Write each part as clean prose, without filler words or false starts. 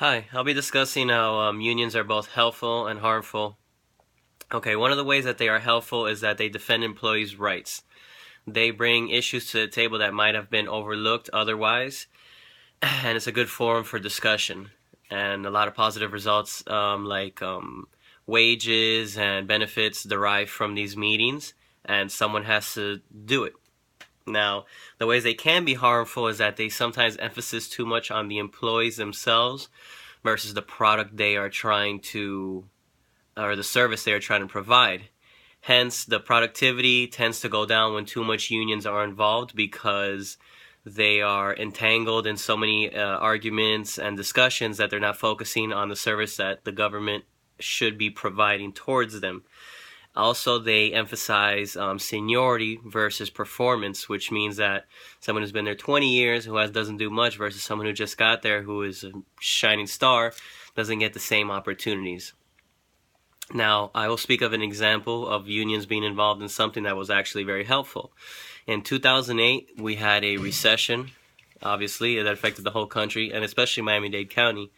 Hi, I'll be discussing how unions are both helpful and harmful. Okay, one of the ways that they are helpful is that they defend employees' rights. They bring issues to the table that might have been overlooked otherwise, and it's a good forum for discussion. And a lot of positive results, like wages and benefits, derive from these meetings, and someone has to do it. Now, the ways they can be harmful is that they sometimes emphasize too much on the employees themselves versus the product they are trying to, or the service they are trying to provide. Hence, the productivity tends to go down when too much unions are involved because they are entangled in so many arguments and discussions that they're not focusing on the service that the government should be providing towards them. Also, they emphasize seniority versus performance, which means that someone who's been there 20 years who doesn't do much versus someone who just got there who is a shining star doesn't get the same opportunities. Now, I will speak of an example of unions being involved in something that was actually very helpful. In 2008, we had a recession, obviously, that affected the whole country, and especially Miami-Dade County.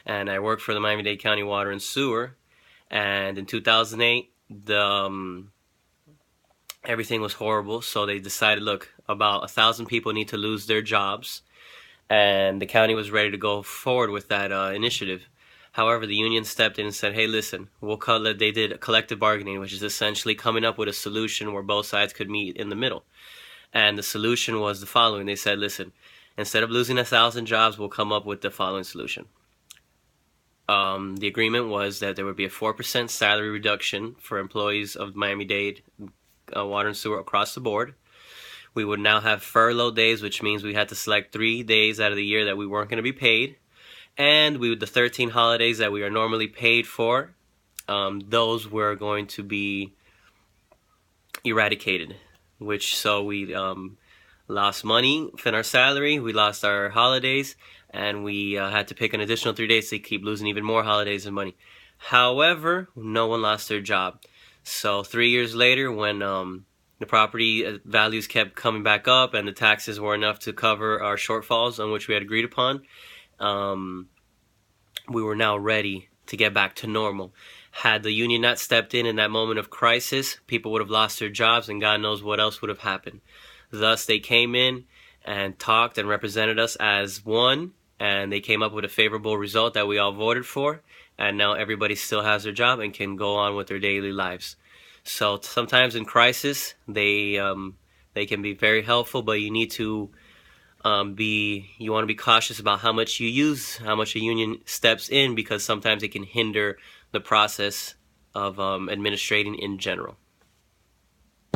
And I worked for the Miami-Dade County Water and Sewer. And in 2008, everything was horrible, so they decided, look, about 1,000 people need to lose their jobs, and the county was ready to go forward with that initiative. However, the union stepped in and said, hey, listen, they did collective bargaining, which is essentially coming up with a solution where both sides could meet in the middle. And the solution was the following. They said, listen, instead of losing 1,000 jobs, we'll come up with the following solution. The agreement was that there would be a 4% salary reduction for employees of Miami-Dade Water and Sewer across the board. We would now have furlough days, which means we had to select 3 days out of the year that we weren't going to be paid. And the 13 holidays that we are normally paid for, those were going to be eradicated. So we lost money in our salary, we lost our holidays, and we had to pick an additional 3 days to keep losing even more holidays and money. However, no one lost their job. So 3 years later, when the property values kept coming back up and the taxes were enough to cover our shortfalls on which we had agreed upon, we were now ready to get back to normal. Had the union not stepped in that moment of crisis, people would have lost their jobs and God knows what else would have happened. Thus, they came in and talked and represented us as one, and they came up with a favorable result that we all voted for, and now everybody still has their job and can go on with their daily lives. So sometimes in crisis, they can be very helpful, but you need to you want to be cautious about how much you use, how much a union steps in, because sometimes it can hinder the process of administrating in general.